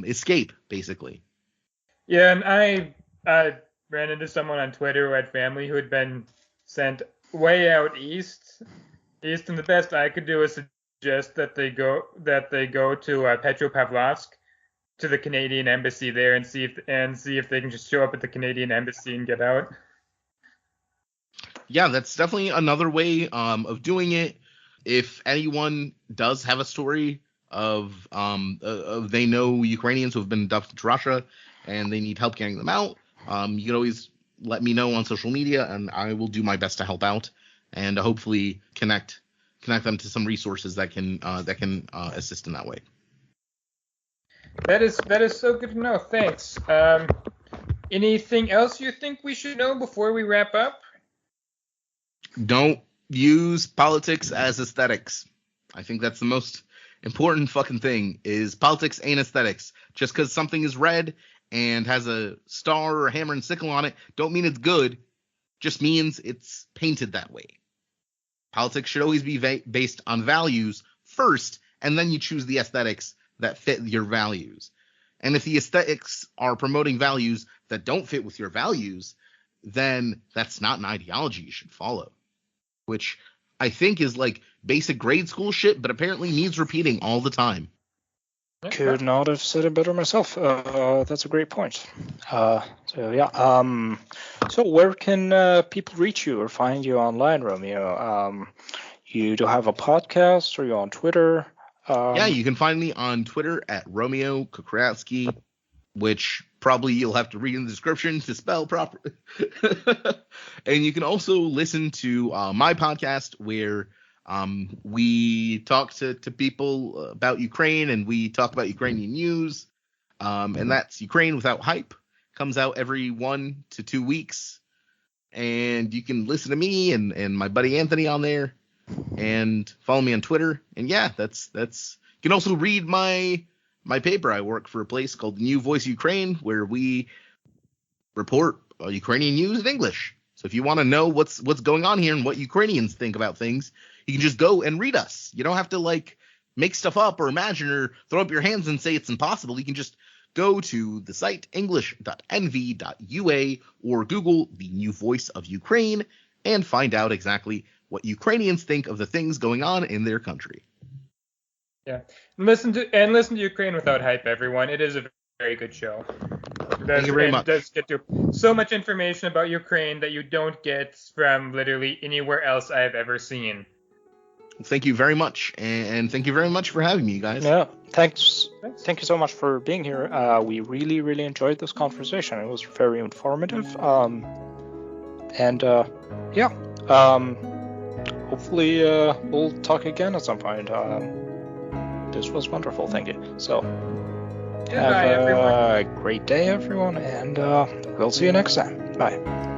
escape, basically. Yeah, and I ran into someone on Twitter who had family who had been sent way out east, and the best I could do is suggest that they go to Petropavlovsk, to the Canadian embassy there, and see if they can just show up at the Canadian embassy and get out. Yeah, that's definitely another way of doing it. If anyone does have a story of they know Ukrainians who have been abducted to Russia and they need help getting them out, you can always let me know on social media, and I will do my best to help out and hopefully connect them to some resources that can assist in that way. That is so good to know. Thanks. Anything else you think we should know before we wrap up? Don't use politics as aesthetics. I think that's the most important fucking thing, is politics ain't aesthetics. Just because something is red and has a star or a hammer and sickle on it don't mean it's good. Just means it's painted that way. Politics should always be based on values first, and then you choose the aesthetics that fit your values. And if the aesthetics are promoting values that don't fit with your values, then that's not an ideology you should follow. Which I think is like basic grade school shit, but apparently needs repeating all the time. Could not have said it better myself. That's a great point. So where can people reach you or find you online, Romeo? You do have a podcast, or you're on Twitter? Yeah, you can find me on Twitter at Romeo Kokriatzki, which probably you'll have to read in the description to spell properly. And you can also listen to my podcast where we talk to people about Ukraine, and we talk about Ukrainian news. And that's Ukraine Without Hype. Comes out every 1 to 2 weeks. And you can listen to me and my buddy Anthony on there, and follow me on Twitter. And yeah, that's you can also read my paper. I work for a place called The New Voice Ukraine, where we report Ukrainian news in English. So if you want to know what's going on here and what Ukrainians think about things, you can just go and read us. You don't have to like make stuff up or imagine or throw up your hands and say it's impossible. You can just go to the site english.nv.ua or Google The New Voice of Ukraine and find out exactly what Ukrainians think of the things going on in their country. Yeah, listen to Ukraine Without Hype, everyone. It is a very good show. Thank you very much. It does get to so much information about Ukraine that you don't get from literally anywhere else I've ever seen. Thank you very much, and thank you very much for having me, you guys. Yeah, thanks. Thank you so much for being here. We really, really enjoyed this conversation. It was very informative. Hopefully we'll talk again at some point. This was wonderful. Thank you. So, Goodbye, everyone. Have a great day, everyone, and we'll see you next time. Bye.